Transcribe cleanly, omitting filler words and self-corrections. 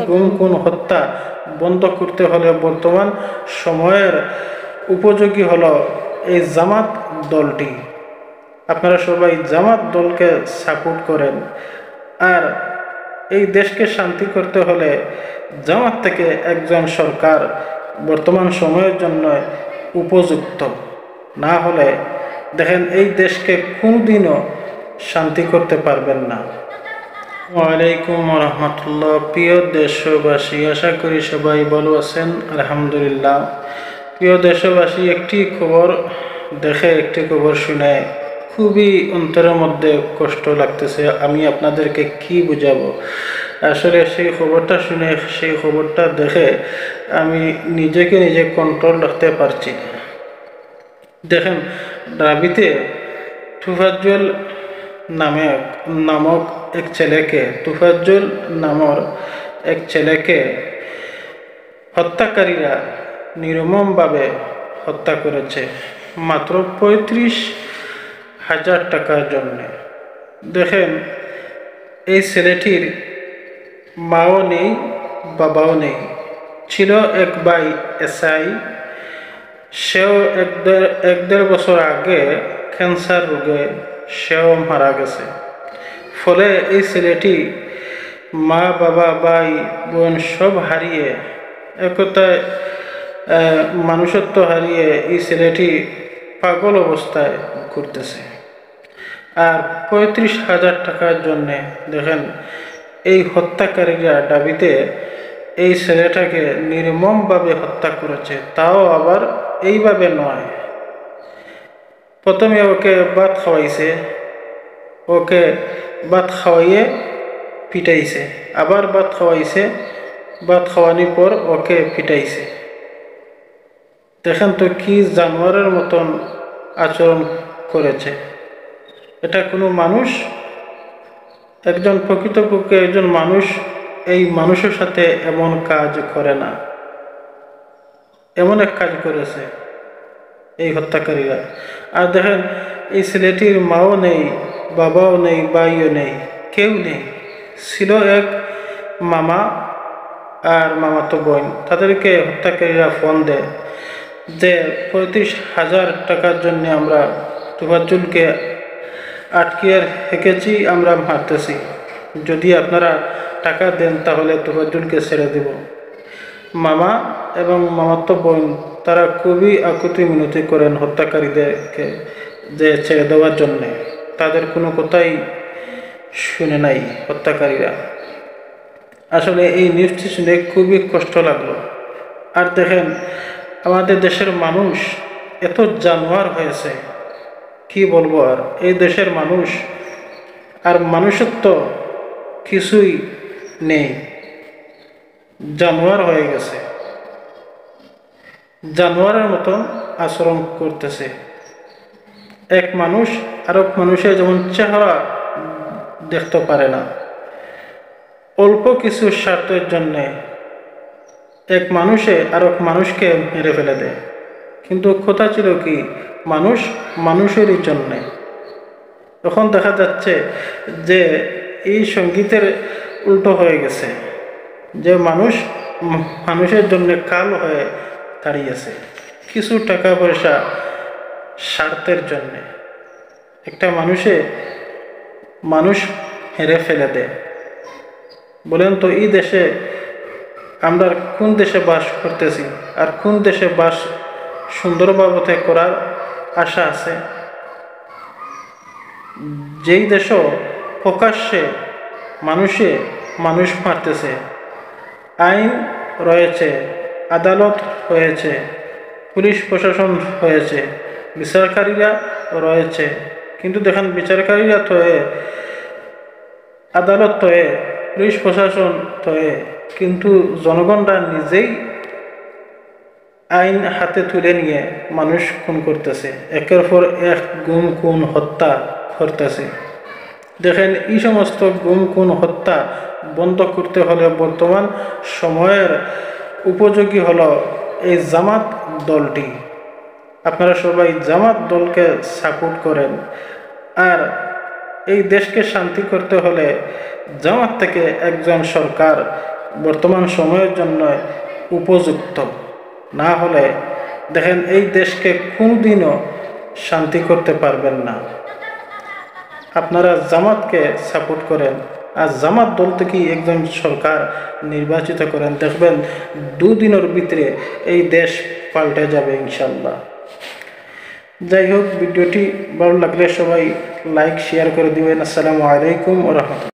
গুম খুন হত্যা বন্ধ করতে হলে বর্তমান সময়ের উপযোগী হলো এই জামাত দলটি। আপনারা সবাই জামাত দলকে সাপোর্ট করেন। আর এই দেশকে শান্তি করতে হলে জামাত থেকে একজন সরকার বর্তমান সময়ের জন্য উপযুক্ত। না হলে দেখেন এই দেশকে কোনোদিনও শান্তি করতে পারবেন না। ওয়ালাইকুম রহমতুল্লাহ। প্রিয় দেশবাসী, আশা করি সবাই ভালো আছেন। আলহামদুলিল্লাহ। প্রিয় দেশবাসী, একটি খবর দেখে একটি খবর শুনে খুবই অন্তরের মধ্যে কষ্ট লাগতেছে। আমি আপনাদেরকে কি বুঝাবো। আসলে সেই খবরটা শুনে, সেই খবরটা দেখে আমি নিজেকে নিজে কন্ট্রোল রাখতে পারছি। দেখেন, রাবিতে তুফাজ্জল নামক এক ছেলেকে, তুফাজ্জল নামর এক ছেলেকে হত্যাকারীরা নির্মমভাবে হত্যা করেছে মাত্র 35,000 টাকার জন্য। দেখেন, এই ছেলেটির মাও নেই, বাবাও নেই। ছিল এক ভাই এসআই, সেও এক দেড় বছর আগে ক্যান্সার রোগে সেও মারা গেছে। ফলে এই ছেলেটি মা, বাবা, ভাই, বোন সব হারিয়ে, একতায় মানুষত্ব হারিয়ে এই ছেলেটি পাগল অবস্থায় ঘুরতেছে। আর 35,000 টাকার জন্যে দেখেন এই হত্যাকারীরা দাবিতে এই ছেলেটাকে নির্মমভাবে হত্যা করেছে। তাও আবার এইভাবে নয়। প্রথমে ওকে ভাত খাওয়াইছে, ওকে ভাত খাওয়াইয়ে পিটাইছে, আবার ভাত খাওয়াইছে, ভাত খাওয়ানোর পর ওকে পিটাইছে। দেখেন তো কি জানোয়ারের মতন আচরণ করেছে। এটা কোনো মানুষ? একজন প্রকৃতপক্ষে একজন মানুষ এই মানুষের সাথে এমন কাজ করে না। এমন এক কাজ করেছে এই হত্যাকারীরা। আর দেখেন, এই ছেলেটির মাও নেই, বাবাও নেই, ভাইও নেই, কেউ নেই। ছিল এক মামা আর মামাতো বোন। তাদেরকে হত্যাকারীরা ফোন দেয় যে 35,000 টাকার জন্য আমরা তুফাজ্জলকে আটকিয়ে রেখেছি, আমরা মারতেছি। যদি আপনারা টাকা দেন তাহলে তুফাজ্জলকে ছেড়ে দেব। মামা এবং মামাতো বোন তারা খুবই আকুতি মিনতি করেন হত্যাকারীদেরকে যে ছেড়ে দেওয়ার জন্যে। তাদের কোনো কথাই শুনে নাই হত্যাকারীরা। আসলে এই নিউজটি শুনে খুবই কষ্ট লাগলো। আর দেখেন, আমাদের দেশের মানুষ এত জানোয়ার হয়েছে, কি বলবো আর। এই দেশের মানুষ আর মানুষত্ব কিছুই নেই, জানোয়ার হয়ে গেছে। জানোয়ারের মতন আচরণ করতেছে। এক মানুষ আরেক মানুষের যেমন চেহারা দেখতে পারে না, অল্প কিছু স্বার্থের জন্যে এক মানুষে আরেক মানুষকে মেরে ফেলে দেয়। কিন্তু কথা ছিল কি, মানুষ মানুষেরই জন্যে। এখন দেখা যাচ্ছে যে এই সঙ্গীতের উল্টো হয়ে গেছে, যে মানুষ মানুষের জন্য কাল হয়ে দাঁড়িয়েছে কিছু টাকা পয়সা স্বার্থের জন্যে। একটা মানুষ হেরে ফেলে দেয়। বলেন তো, এই দেশে আমরা কোন দেশে বাস করতেছি আর কোন দেশে বাস সুন্দরভাবে করার আশা আছে? যেই দেশও প্রকাশ্যে মানুষ মারতেছে, আইন রয়েছে, আদালত হয়েছে, পুলিশ প্রশাসন হয়েছে, বিচারকারীরা রয়েছে, কিন্তু দেখেন বিচারকারীরা থয়ে, আদালত থয়ে, পুলিশ প্রশাসন থয়ে, কিন্তু জনগণরা নিজেই আইন হাতে তুলে নিয়ে মানুষ খুন করতেছে, একের পর এক গুম খুন হত্যা করতেছে। দেখেন, এই সমস্ত গুম খুন হত্যা বন্ধ করতে হলে বর্তমান সময়ের উপযোগী হলো এই জামাত দলটি। আপনারা সবাই জামাত দলকে সাপোর্ট করেন। আর এই দেশকে শান্তি করতে হলে জামাত থেকে একজন সরকার বর্তমান সময়ের জন্য উপযুক্ত। না হলে দেখেন এই দেশকে কোনোদিনও শান্তি করতে পারবেন না। আপনারা জামাতকে সাপোর্ট করেন, আর জামাত দল থেকেই একজন সরকার নির্বাচিত করেন, দেখবেন দুদিনের ভিতরে এই দেশ পাল্টে যাবে ইনশাল্লাহ। যাই হোক, ভিডিওটি ভালো লাগলে সবাই লাইক শেয়ার করে দিবেন। আসসালামু আলাইকুম ওয়া রাহমাতুল্লাহ।